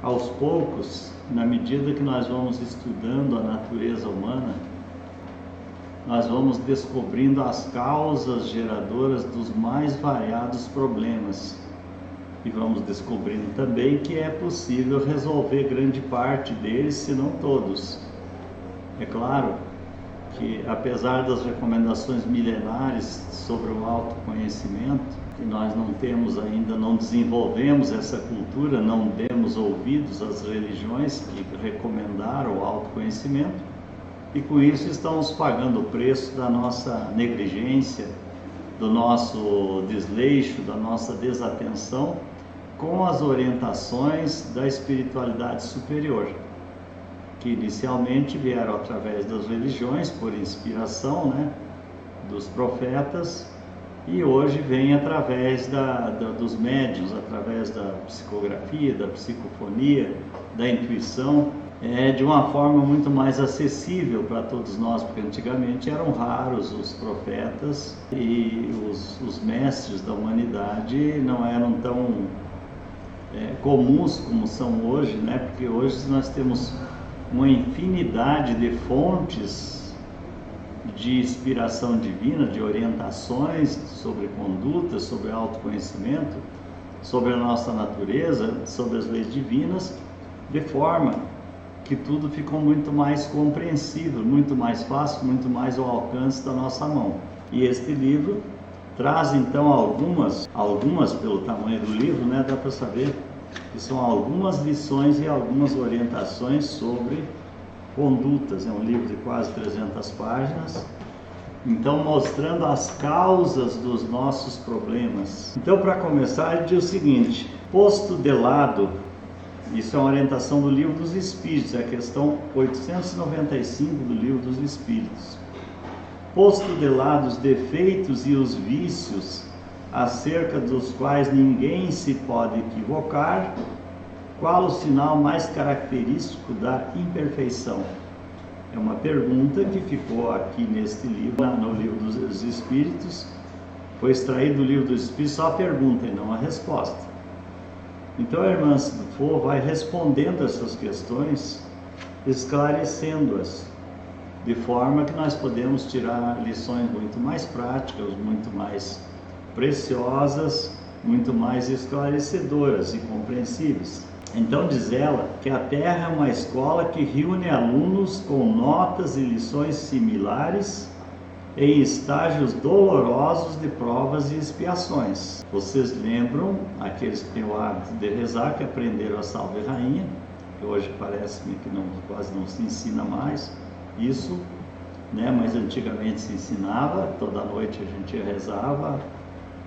aos poucos, na medida que nós vamos estudando a natureza humana, nós vamos descobrindo as causas geradoras dos mais variados problemas. E vamos descobrindo também que é possível resolver grande parte deles, se não todos. É claro que, apesar das recomendações milenares sobre o autoconhecimento, que nós não temos ainda, não desenvolvemos essa cultura, não demos ouvidos às religiões que recomendaram o autoconhecimento, e com isso estamos pagando o preço da nossa negligência, do nosso desleixo, da nossa desatenção com as orientações da espiritualidade superior, que inicialmente vieram através das religiões, por inspiração, dos profetas, e hoje vem através dos médiuns, através da psicografia, da psicofonia, da intuição, de uma forma muito mais acessível para todos nós, porque antigamente eram raros os profetas e os mestres da humanidade não eram tão comuns como são hoje, porque hoje nós temos uma infinidade de fontes de inspiração divina, de orientações sobre conduta, sobre autoconhecimento, sobre a nossa natureza, sobre as leis divinas, de forma que tudo ficou muito mais compreensível, muito mais fácil, muito mais ao alcance da nossa mão. E este livro traz então algumas pelo tamanho do livro, dá para saber que são algumas lições e algumas orientações sobre condutas. É um livro de quase 300 páginas, então mostrando as causas dos nossos problemas. Então, para começar, ele diz o seguinte: posto de lado, isso é uma orientação do Livro dos Espíritos, é a questão 895 do Livro dos Espíritos. Posto de lado os defeitos e os vícios, acerca dos quais ninguém se pode equivocar, qual o sinal mais característico da imperfeição? É uma pergunta que ficou aqui neste livro, no Livro dos Espíritos. Foi extraído do Livro dos Espíritos só a pergunta e não a resposta. Então a irmã Dufour vai respondendo essas questões, esclarecendo-as, de forma que nós podemos tirar lições muito mais práticas, muito mais preciosas, muito mais esclarecedoras e compreensíveis. Então diz ela que a Terra é uma escola que reúne alunos com notas e lições similares em estágios dolorosos de provas e expiações. Vocês lembram, aqueles que têm o hábito de rezar, que aprenderam a Salve Rainha, que hoje parece-me que quase não se ensina mais isso, mas antigamente se ensinava, toda noite a gente rezava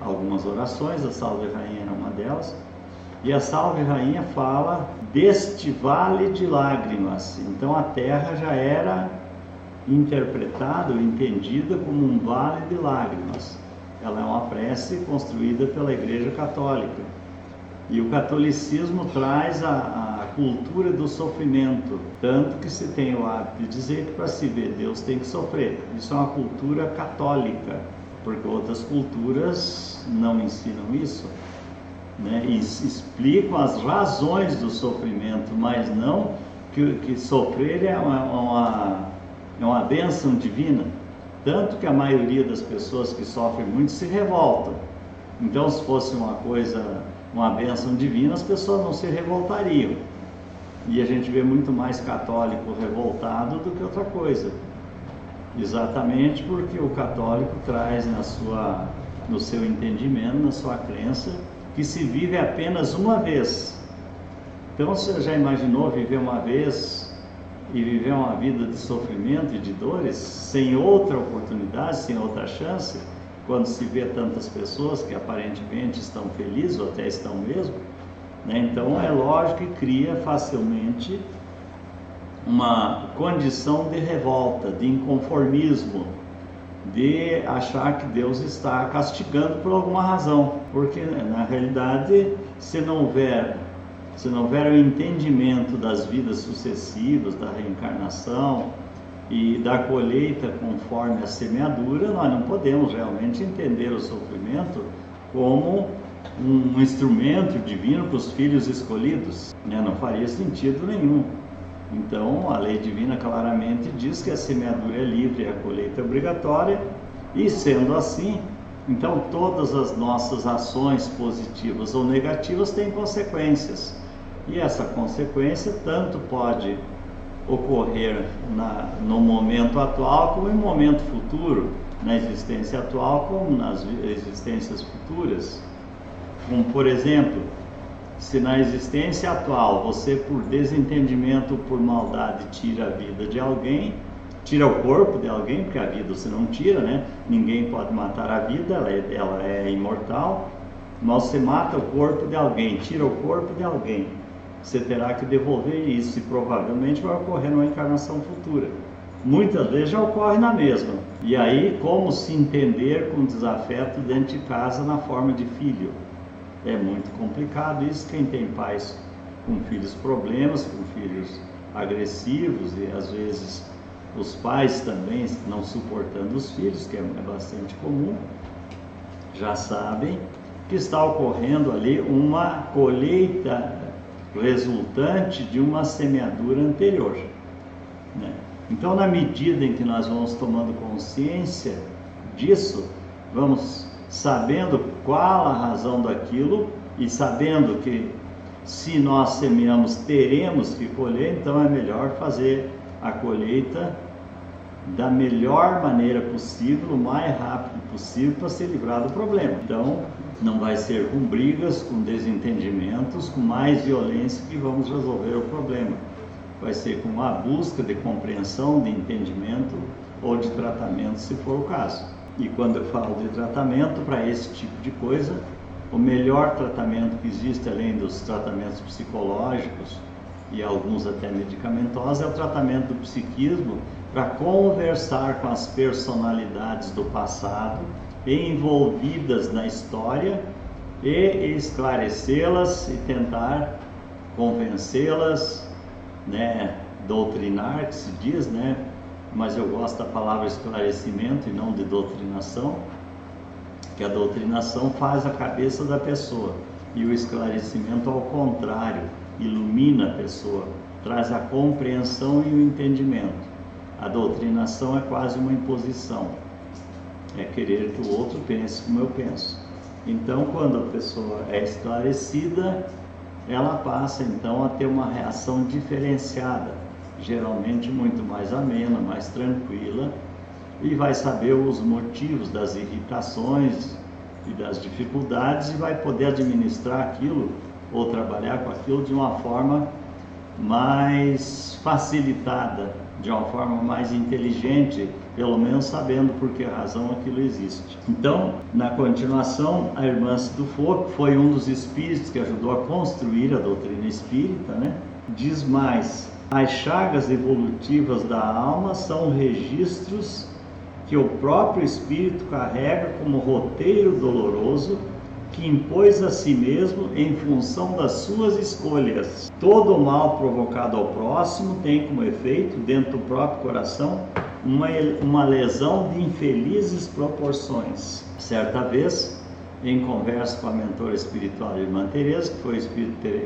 algumas orações, a Salve Rainha era uma delas, e a Salve Rainha fala deste vale de lágrimas. Então a Terra já era interpretada ou entendida como um vale de lágrimas. Ela é uma prece construída pela Igreja Católica, e o catolicismo traz a cultura do sofrimento, tanto que se tem o hábito de dizer que para se ver Deus tem que sofrer. Isso é uma cultura católica, porque outras culturas não ensinam isso, e explicam as razões do sofrimento, mas não que sofrer é uma bênção divina. Tanto que a maioria das pessoas que sofrem muito se revoltam. Então, se fosse uma bênção divina, as pessoas não se revoltariam. E a gente vê muito mais católico revoltado do que outra coisa. Exatamente porque o católico traz no seu entendimento, na sua crença, que se vive apenas uma vez. Então, você já imaginou viver uma vez e viver uma vida de sofrimento e de dores, sem outra oportunidade, sem outra chance, quando se vê tantas pessoas que aparentemente estão felizes, ou até estão mesmo, Então é lógico que cria facilmente uma condição de revolta, de inconformismo, de achar que Deus está castigando por alguma razão, porque na realidade, se não houver o entendimento das vidas sucessivas, da reencarnação e da colheita conforme a semeadura, nós não podemos realmente entender o sofrimento como um instrumento divino para os filhos escolhidos, né? Não faria sentido nenhum. Então, a lei divina claramente diz que a semeadura é livre e a colheita é obrigatória, e sendo assim, então todas as nossas ações positivas ou negativas têm consequências. E essa consequência tanto pode ocorrer no momento atual como em momento futuro, na existência atual como nas existências futuras. Como, por exemplo, se na existência atual você, por desentendimento ou por maldade, tira a vida de alguém, tira o corpo de alguém, porque a vida você não tira, né? Ninguém pode matar a vida, ela é imortal, mas você mata o corpo de alguém, tira o corpo de alguém, você terá que devolver isso e provavelmente vai ocorrer numa encarnação futura. Muitas vezes já ocorre na mesma. E aí, como se entender com desafeto dentro de casa na forma de filho? É muito complicado isso. Quem tem pais com filhos problemas, com filhos agressivos, e às vezes os pais também não suportando os filhos, que é bastante comum, já sabem que está ocorrendo ali uma colheita resultante de uma semeadura anterior, né? Então, na medida em que nós vamos tomando consciência disso, vamos sabendo qual a razão daquilo e sabendo que se nós semeamos, teremos que colher, então é melhor fazer a colheita da melhor maneira possível, o mais rápido possível, para se livrar do problema. Então, não vai ser com brigas, com desentendimentos, com mais violência que vamos resolver o problema. Vai ser com a busca de compreensão, de entendimento ou de tratamento, se for o caso. E quando eu falo de tratamento, para esse tipo de coisa, o melhor tratamento que existe, além dos tratamentos psicológicos e alguns até medicamentosos, é o tratamento do psiquismo, para conversar com as personalidades do passado envolvidas na história e esclarecê-las e tentar convencê-las, né, doutrinar, que se diz, né, mas eu gosto da palavra esclarecimento e não de doutrinação, que a doutrinação faz a cabeça da pessoa e o esclarecimento, ao contrário, ilumina a pessoa, traz a compreensão e o entendimento. A doutrinação é quase uma imposição, é querer que o outro pense como eu penso. Então, quando a pessoa é esclarecida, ela passa então a ter uma reação diferenciada, geralmente muito mais amena, mais tranquila, e vai saber os motivos das irritações e das dificuldades e vai poder administrar aquilo ou trabalhar com aquilo de uma forma mais facilitada, de uma forma mais inteligente, pelo menos sabendo por que razão aquilo existe. Então, na continuação, a irmã Sidufo, que foi um dos espíritos que ajudou a construir a doutrina espírita, né, diz mais: as chagas evolutivas da alma são registros que o próprio espírito carrega como roteiro doloroso que impôs a si mesmo em função das suas escolhas. Todo o mal provocado ao próximo tem como efeito, dentro do próprio coração, uma lesão de infelizes proporções. Certa vez, em conversa com a mentora espiritual de Irmã Teresa,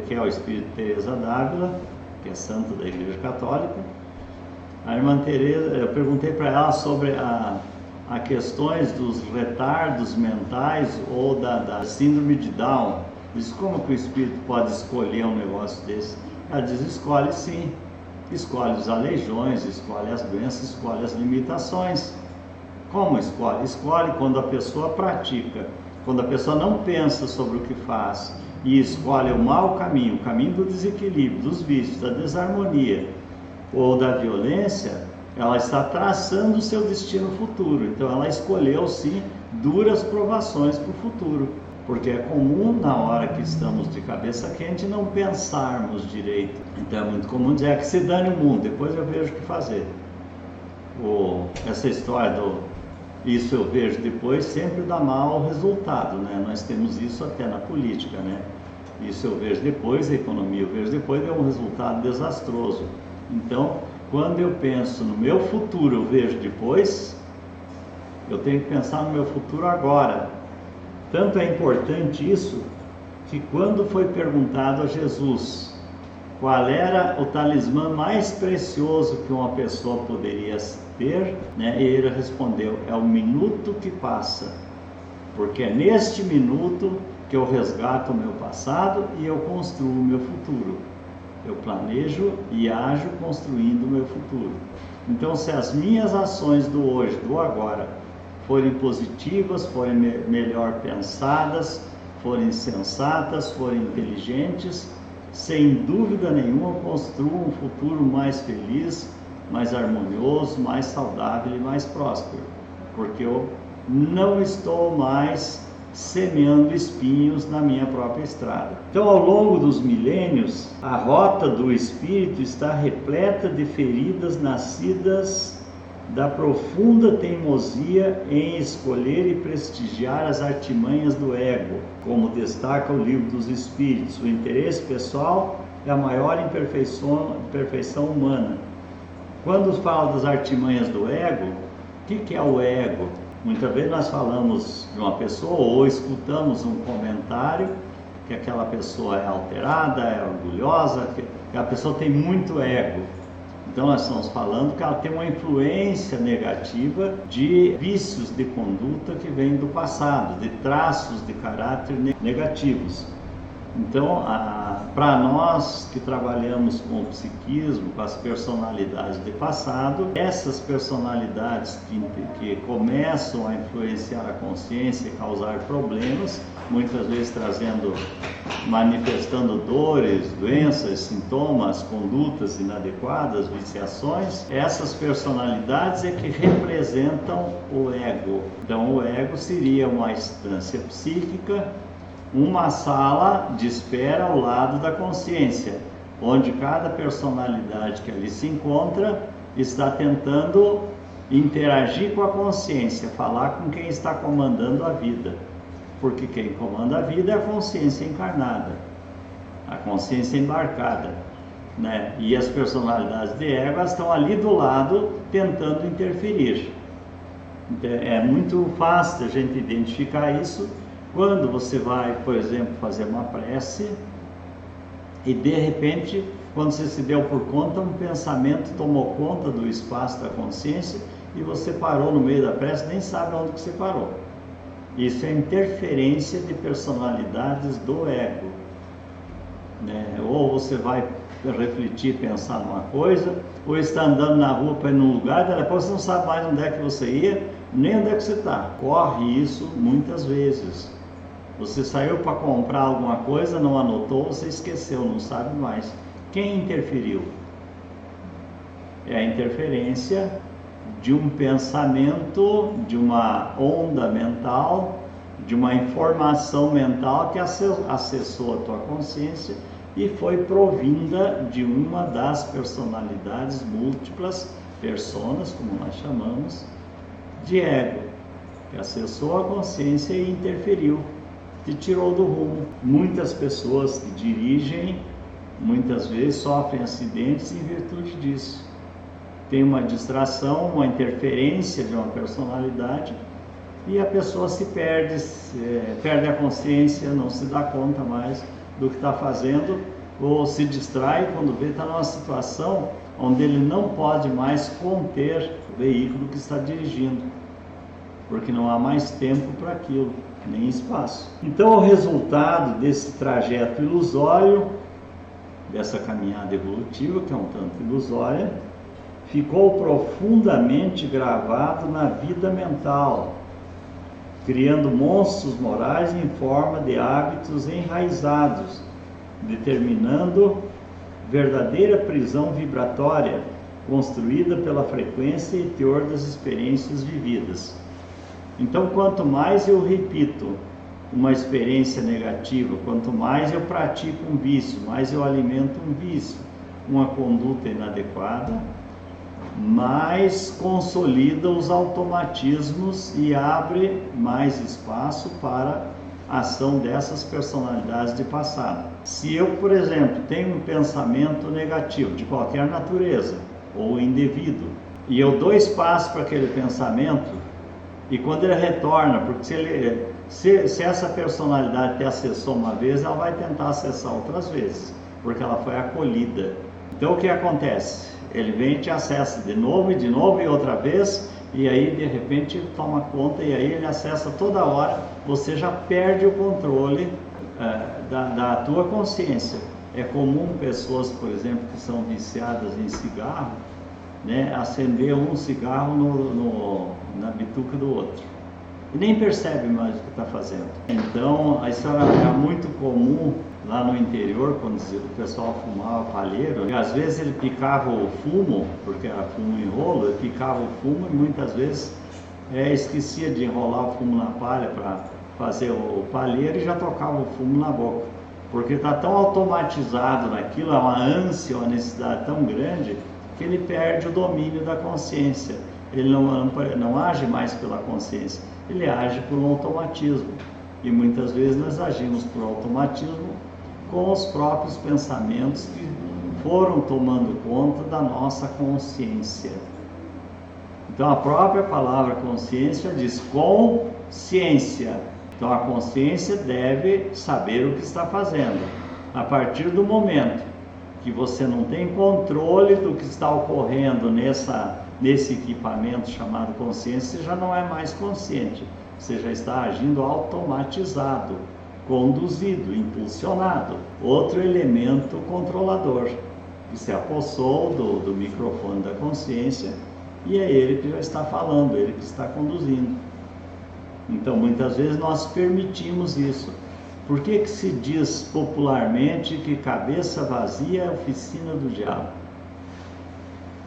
que é o Espírito Teresa d'Ávila, que é santa da Igreja Católica, a Irmã Teresa, eu perguntei para ela sobre a questões dos retardos mentais ou da síndrome de Down. Diz, como que o espírito pode escolher um negócio desse? Ela diz, escolhe sim, escolhe os aleijões, escolhe as doenças, escolhe as limitações. Como escolhe? Escolhe quando a pessoa pratica, quando a pessoa não pensa sobre o que faz e escolhe o mau caminho, o caminho do desequilíbrio, dos vícios, da desarmonia ou da violência, ela está traçando o seu destino futuro. Então ela escolheu sim duras provações para o futuro, porque é comum na hora que estamos de cabeça quente não pensarmos direito. Então é muito comum dizer que se dane o mundo, depois eu vejo o que fazer. Essa história do isso eu vejo depois sempre dá mau resultado, né? Nós temos isso até na política, né? Isso eu vejo depois, a economia eu vejo depois, é um resultado desastroso. Então, quando eu penso no meu futuro, eu vejo depois, eu tenho que pensar no meu futuro agora. Tanto é importante isso, que quando foi perguntado a Jesus qual era o talismã mais precioso que uma pessoa poderia ter, né, ele respondeu: é o minuto que passa, porque é neste minuto que eu resgato o meu passado e eu construo o meu futuro. Eu planejo e ajo construindo o meu futuro. Então, se as minhas ações do hoje, do agora, forem positivas, forem melhor pensadas, forem sensatas, forem inteligentes, sem dúvida nenhuma eu construo um futuro mais feliz, mais harmonioso, mais saudável e mais próspero, porque eu não estou mais semeando espinhos na minha própria estrada. Então, ao longo dos milênios, a rota do espírito está repleta de feridas nascidas da profunda teimosia em escolher e prestigiar as artimanhas do ego, como destaca o Livro dos Espíritos. O interesse pessoal é a maior imperfeição humana. Quando fala das artimanhas do ego, o que é o ego? Muitas vezes nós falamos de uma pessoa ou escutamos um comentário que aquela pessoa é alterada, é orgulhosa, que a pessoa tem muito ego. Então nós estamos falando que ela tem uma influência negativa de vícios de conduta que vêm do passado, de traços de caráter negativos. Então, para nós que trabalhamos com o psiquismo, com as personalidades de passado, essas personalidades que começam a influenciar a consciência e causar problemas, muitas vezes manifestando dores, doenças, sintomas, condutas inadequadas, viciações, essas personalidades é que representam o ego. Então, o ego seria uma instância psíquica, uma sala de espera ao lado da consciência, onde cada personalidade que ali se encontra está tentando interagir com a consciência, falar com quem está comandando a vida, porque quem comanda a vida é a consciência encarnada, a consciência embarcada, né? E as personalidades de ego estão ali do lado tentando interferir. É muito fácil a gente identificar isso quando você vai, por exemplo, fazer uma prece e de repente, quando você se deu por conta, um pensamento tomou conta do espaço da consciência e você parou no meio da prece, nem sabe onde que você parou. Isso é interferência de personalidades do ego, né? Ou você vai refletir, pensar numa coisa, ou está andando na rua para ir num lugar, depois você não sabe mais onde é que você ia, nem onde é que você está. Corre isso muitas vezes. Você saiu para comprar alguma coisa, não anotou, você esqueceu, não sabe mais. Quem interferiu? É a interferência de um pensamento, de uma onda mental, de uma informação mental que acessou a tua consciência e foi provinda de uma das personalidades múltiplas, personas, como nós chamamos, de ego, que acessou a consciência e interferiu, te tirou do rumo. Muitas pessoas que dirigem, muitas vezes sofrem acidentes em virtude disso. Tem uma distração, uma interferência de uma personalidade e a pessoa se perde, perde a consciência, não se dá conta mais do que está fazendo, ou se distrai quando vê está numa situação onde ele não pode mais conter o veículo que está dirigindo, porque não há mais tempo para aquilo, nem espaço. Então, o resultado desse trajeto ilusório, dessa caminhada evolutiva, que é um tanto ilusória, ficou profundamente gravado na vida mental, criando monstros morais em forma de hábitos enraizados, determinando verdadeira prisão vibratória, construída pela frequência e teor das experiências vividas. Então, quanto mais eu repito uma experiência negativa, quanto mais eu pratico um vício, mais eu alimento um vício, uma conduta inadequada, mais consolida os automatismos e abre mais espaço para a ação dessas personalidades de passado. Se eu, por exemplo, tenho um pensamento negativo de qualquer natureza ou indevido, e eu dou espaço para aquele pensamento, e quando ele retorna, porque Se essa personalidade te acessou uma vez, ela vai tentar acessar outras vezes, porque ela foi acolhida. Então o que acontece? Ele vem e te acessa de novo e outra vez, e aí de repente ele toma conta e aí ele acessa toda hora, você já perde o controle da tua consciência. É comum pessoas, por exemplo, que são viciadas em cigarro, né, acender um cigarro na bituca do outro e nem percebe mais o que está fazendo. Então, isso era muito comum lá no interior, quando o pessoal fumava palheiro, e às vezes ele picava o fumo, porque era fumo em rolo, ele picava o fumo e muitas vezes esquecia de enrolar o fumo na palha para fazer o palheiro e já tocava o fumo na boca, porque está tão automatizado naquilo, é uma ânsia, uma necessidade tão grande, que ele perde o domínio da consciência. Ele não age mais pela consciência, ele age por um automatismo. E muitas vezes nós agimos por automatismo com os próprios pensamentos que foram tomando conta da nossa consciência. Então a própria palavra consciência diz consciência. Então a consciência deve saber o que está fazendo. A partir do momento que você não tem controle do que está ocorrendo nesse equipamento chamado consciência, você já não é mais consciente, você já está agindo automatizado, conduzido, impulsionado. Outro elemento controlador, que se apossou do microfone da consciência e é ele que já está falando, ele que está conduzindo. Então muitas vezes nós permitimos isso. Por que se diz popularmente que cabeça vazia é oficina do diabo?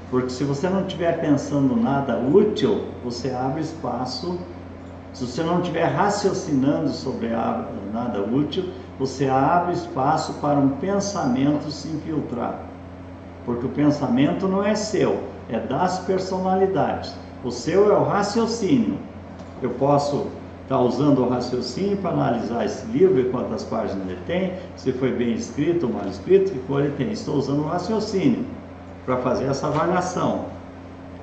Porque se você não estiver pensando nada útil, você abre espaço. Se você não estiver raciocinando sobre nada útil, você abre espaço para um pensamento se infiltrar. Porque o pensamento não é seu, é das personalidades. O seu é o raciocínio. Eu posso estar usando o raciocínio para analisar esse livro e quantas páginas ele tem, se foi bem escrito ou mal escrito, que cor ele tem. Estou usando o raciocínio para fazer essa avaliação.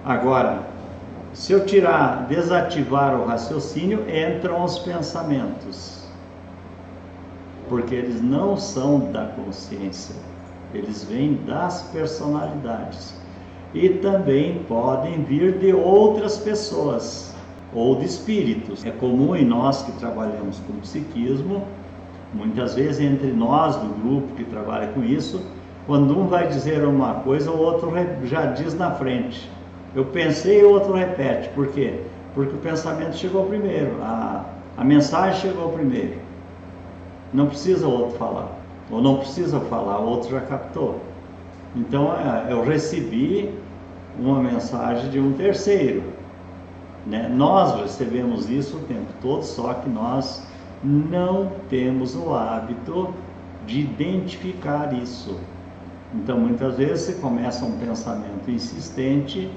Agora, se eu desativar o raciocínio, entram os pensamentos, porque eles não são da consciência, eles vêm das personalidades e também podem vir de outras pessoas ou de espíritos. É comum em nós que trabalhamos com psiquismo, muitas vezes entre nós do grupo que trabalha com isso, quando um vai dizer uma coisa, o outro já diz na frente. Eu pensei e o outro repete. Por quê? Porque o pensamento chegou primeiro, a mensagem chegou primeiro. Não precisa o outro falar, ou não precisa falar, o outro já captou. Então eu recebi uma mensagem de um terceiro, né? Nós recebemos isso o tempo todo, só que nós não temos o hábito de identificar isso. Então muitas vezes você começa um pensamento insistente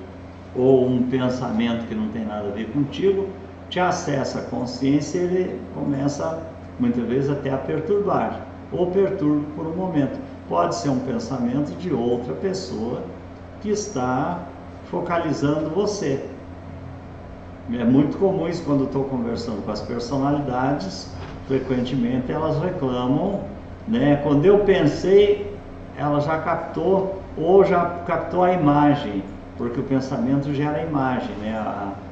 ou um pensamento que não tem nada a ver contigo, te acessa a consciência e ele começa muitas vezes até a perturbar, ou perturba por um momento. Pode ser um pensamento de outra pessoa que está focalizando você. É muito comum isso quando estou conversando com as personalidades, frequentemente elas reclamam, né? Quando eu pensei, ela já captou, ou já captou a imagem, porque o pensamento gera imagem, né?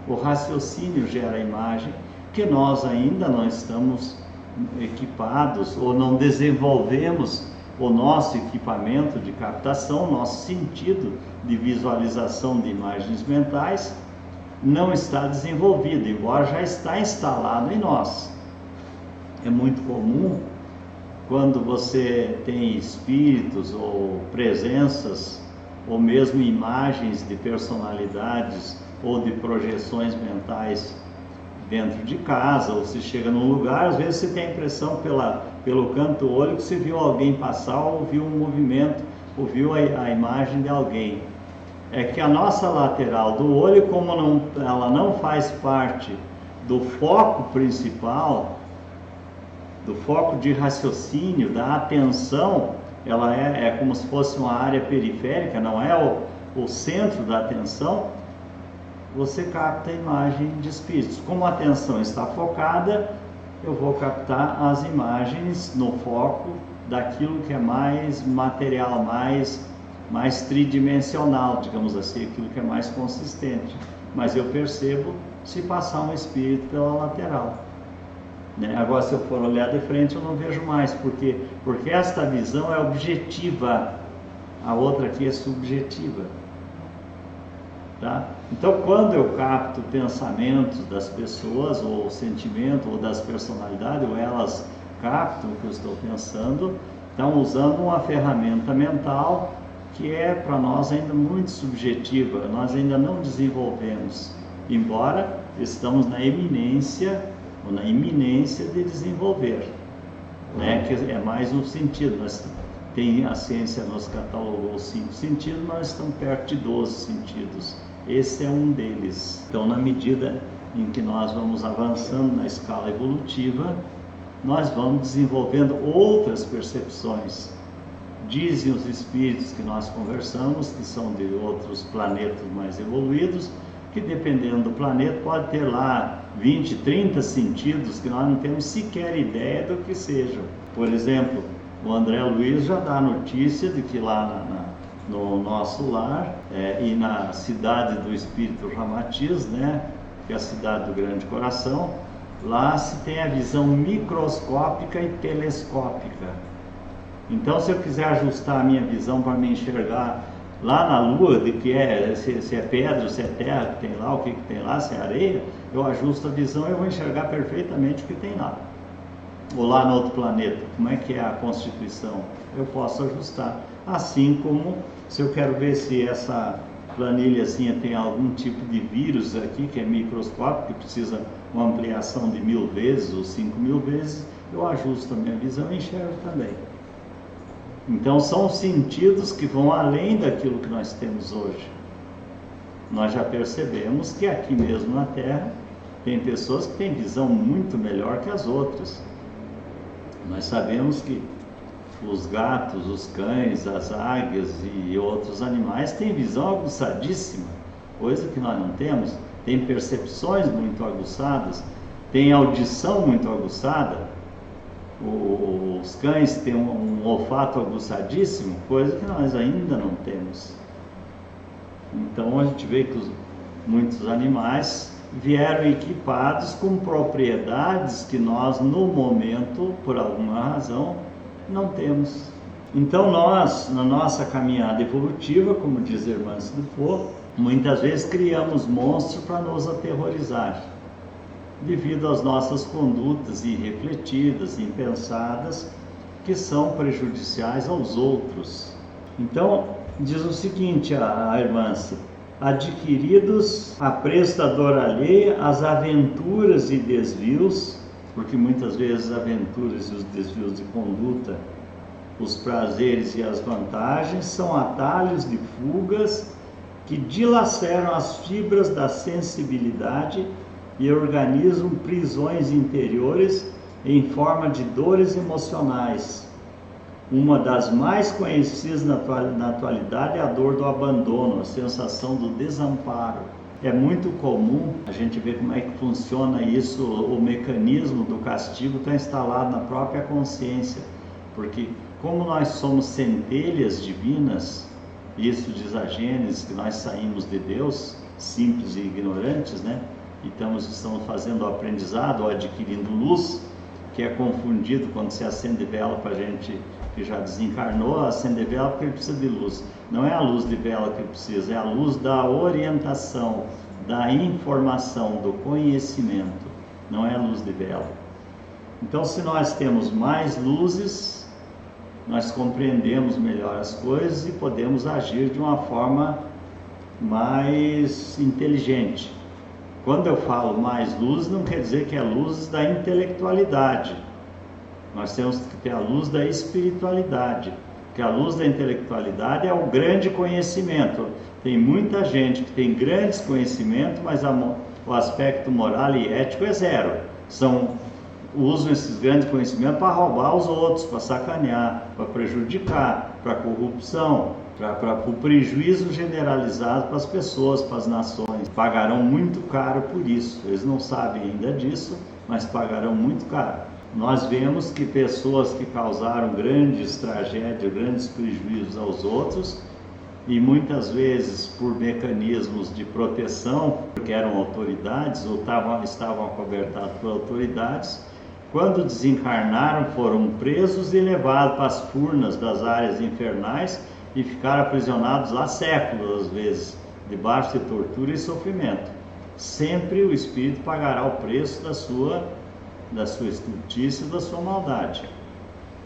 O raciocínio gera imagem, que nós ainda não estamos equipados, ou não desenvolvemos o nosso equipamento de captação, nosso sentido de visualização de imagens mentais não está desenvolvido, embora já está instalado em nós. É muito comum quando você tem espíritos ou presenças, ou mesmo imagens de personalidades ou de projeções mentais dentro de casa, ou se chega num lugar, às vezes você tem a impressão pelo canto do olho que você viu alguém passar, ou viu um movimento, ou viu a imagem de alguém. É que a nossa lateral do olho, como ela não faz parte do foco principal, do foco de raciocínio, da atenção, ela é como se fosse uma área periférica, não é o centro da atenção, você capta a imagem de espíritos. Como a atenção está focada, eu vou captar as imagens no foco daquilo que é mais material, mais tridimensional, digamos assim, aquilo que é mais consistente. Mas eu percebo se passar um espírito pela lateral. Né? Agora, se eu for olhar de frente, eu não vejo mais. Porque esta visão é objetiva, a outra aqui é subjetiva. Tá? Então, quando eu capto pensamentos das pessoas, ou sentimento, ou das personalidades, ou elas captam o que eu estou pensando, estão usando uma ferramenta mental que é para nós ainda muito subjetiva, nós ainda não desenvolvemos, embora estamos na iminência de desenvolver, né? Que é mais um sentido. A ciência nos catalogou 5 sentidos, nós estamos perto de 12 sentidos. Esse é um deles. Então, na medida em que nós vamos avançando na escala evolutiva, nós vamos desenvolvendo outras percepções. Dizem os espíritos que nós conversamos, que são de outros planetas mais evoluídos, que dependendo do planeta pode ter lá 20, 30 sentidos que nós não temos sequer ideia do que sejam. Por exemplo, o André Luiz já dá a notícia de que lá no nosso lar e na cidade do Espírito Ramatiz, né, que é a cidade do Grande Coração, lá se tem a visão microscópica e telescópica. Então, se eu quiser ajustar a minha visão para me enxergar lá na Lua, de que se é pedra, se é terra que tem lá, o que tem lá, se é areia, eu ajusto a visão e eu vou enxergar perfeitamente o que tem lá. Ou lá no outro planeta, como é que é a constituição? Eu posso ajustar. Assim como, se eu quero ver se essa planilhazinha tem algum tipo de vírus aqui, que é microscópico, que precisa uma ampliação de 1000 vezes ou 5000 vezes, eu ajusto a minha visão e enxergo também. Então, são sentidos que vão além daquilo que nós temos hoje. Nós já percebemos que aqui mesmo na Terra tem pessoas que têm visão muito melhor que as outras. Nós sabemos que os gatos, os cães, as águias e outros animais têm visão aguçadíssima, coisa que nós não temos. Tem percepções muito aguçadas, tem audição muito aguçada. Os cães têm um olfato aguçadíssimo, coisa que nós ainda não temos. Então a gente vê que muitos animais vieram equipados com propriedades que nós no momento, por alguma razão, não temos. Então nós, na nossa caminhada evolutiva, como diz a irmã Sidufo, muitas vezes criamos monstros para nos aterrorizar, devido às nossas condutas irrefletidas, impensadas, que são prejudiciais aos outros. Então, diz o seguinte a irmã: adquiridos a preço da dor alheia, as aventuras e desvios, porque muitas vezes as aventuras e os desvios de conduta, os prazeres e as vantagens, são atalhos de fugas que dilaceram as fibras da sensibilidade e organizam prisões interiores em forma de dores emocionais. Uma das mais conhecidas na atualidade é a dor do abandono, a sensação do desamparo. É muito comum a gente ver como é que funciona isso, o mecanismo do castigo está instalado na própria consciência, porque como nós somos centelhas divinas, isso diz a Gênesis, que nós saímos de Deus, simples e ignorantes, né? Então estamos fazendo o aprendizado, ou adquirindo luz, que é confundido quando se acende vela para a gente que já desencarnou, acender vela porque ele precisa de luz. Não é a luz de vela que ele precisa, é a luz da orientação, da informação, do conhecimento, não é a luz de vela. Então, se nós temos mais luzes, nós compreendemos melhor as coisas e podemos agir de uma forma mais inteligente. Quando eu falo mais luz, não quer dizer que é luz da intelectualidade. Nós temos que ter a luz da espiritualidade, porque a luz da intelectualidade é o grande conhecimento. Tem muita gente que tem grandes conhecimentos, mas o aspecto moral e ético é zero. Usam esses grandes conhecimentos para roubar os outros, para sacanear, para prejudicar, para corrupção, para o prejuízo generalizado para as pessoas, para as nações. Pagarão muito caro por isso. Eles não sabem ainda disso, mas pagarão muito caro. Nós vemos que pessoas que causaram grandes tragédias, grandes prejuízos aos outros, e muitas vezes por mecanismos de proteção, porque eram autoridades ou estavam acobertados por autoridades, quando desencarnaram foram presos e levados para as furnas das áreas infernais e ficaram aprisionados lá séculos, às vezes, debaixo de tortura e sofrimento. Sempre o espírito pagará o preço da sua estultícia e da sua maldade.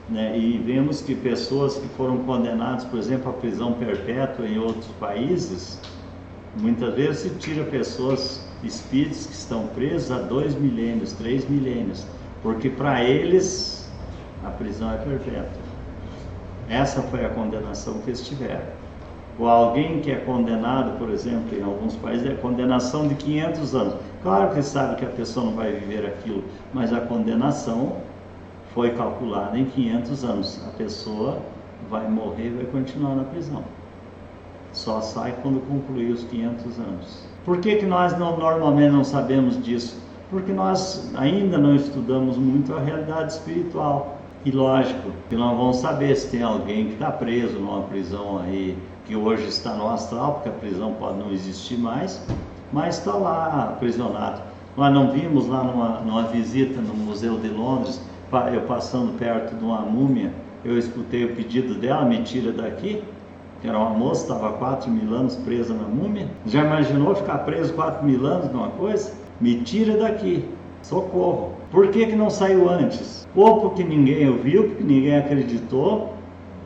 Né? E vemos que pessoas que foram condenadas, por exemplo, à prisão perpétua em outros países, muitas vezes se tira pessoas, espíritos que estão presos há 2 milênios, 3 milênios, porque para eles a prisão é perpétua. Essa foi a condenação que eles tiveram. Ou alguém que é condenado, por exemplo, em alguns países, é condenação de 500 anos. Claro que sabe que a pessoa não vai viver aquilo, mas a condenação foi calculada em 500 anos. A pessoa vai morrer e vai continuar na prisão. Só sai quando concluir os 500 anos. Por que nós normalmente não sabemos disso? Porque nós ainda não estudamos muito a realidade espiritual. E lógico, que não vamos saber se tem alguém que está preso numa prisão aí, que hoje está no astral, porque a prisão pode não existir mais, mas está lá aprisionado. Nós não vimos lá numa visita no Museu de Londres, eu passando perto de uma múmia, eu escutei o pedido dela, me tira daqui, que era uma moça, estava há 4.000 anos presa na múmia. Já imaginou ficar preso 4.000 anos numa coisa? Me tira daqui, socorro. Por que não saiu antes? Ou porque ninguém ouviu, porque ninguém acreditou,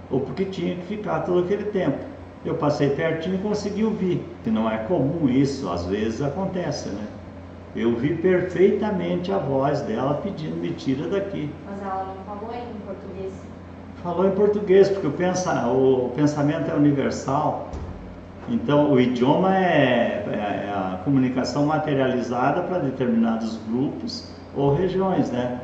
ou porque tinha que ficar todo aquele tempo. Eu passei pertinho e consegui ouvir, que não é comum isso, às vezes acontece, né? Eu vi perfeitamente a voz dela pedindo, me tira daqui. Mas ela não falou em português? Falou em português, porque o pensamento é universal. Então, o idioma é a comunicação materializada para determinados grupos ou regiões, né?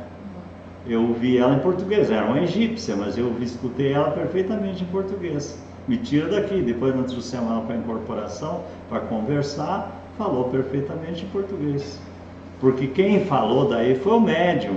Eu ouvi ela em português, era uma egípcia, mas eu escutei ela perfeitamente em português. Me tira daqui, depois nós trouxemos ela para a incorporação, para conversar, falou perfeitamente em português. Porque quem falou daí foi o médium.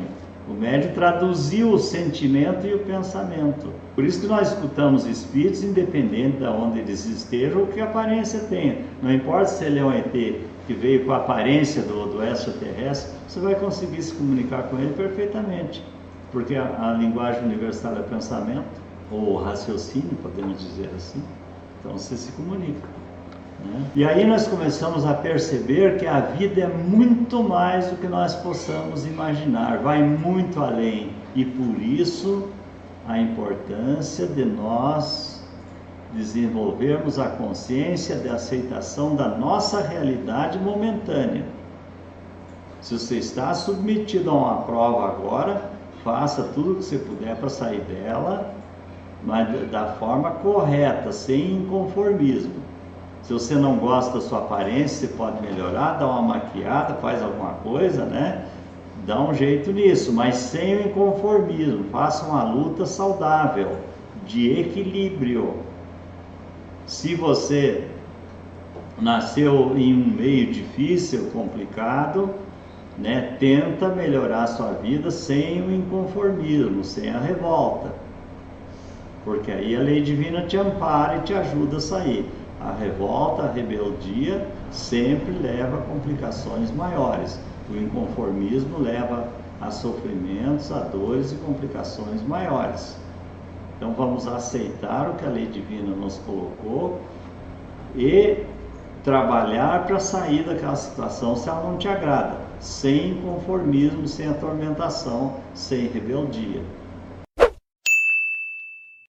O médium traduziu o sentimento e o pensamento. Por isso que nós escutamos espíritos, independente de onde eles estejam ou que aparência tenha. Não importa se ele é um ET que veio com a aparência do extraterrestre, você vai conseguir se comunicar com ele perfeitamente. Porque a linguagem universal é pensamento, ou raciocínio, podemos dizer assim. Então você se comunica. Né? E aí nós começamos a perceber que a vida é muito mais do que nós possamos imaginar, vai muito além. E por isso a importância de nós desenvolvermos a consciência de aceitação da nossa realidade momentânea. Se você está submetido a uma prova agora, faça tudo o que você puder para sair dela, mas da forma correta, sem inconformismo. Se você não gosta da sua aparência, você pode melhorar, dar uma maquiada, faz alguma coisa, né? Dá um jeito nisso, mas sem o inconformismo. Faça uma luta saudável, de equilíbrio. Se você nasceu em um meio difícil, complicado, né? Tenta melhorar a sua vida sem o inconformismo, sem a revolta. Porque aí a lei divina te ampara e te ajuda a sair. A revolta, a rebeldia sempre leva a complicações maiores. O inconformismo leva a sofrimentos, a dores e complicações maiores. Então vamos aceitar o que a lei divina nos colocou e trabalhar para sair daquela situação se ela não te agrada, sem inconformismo, sem atormentação, sem rebeldia.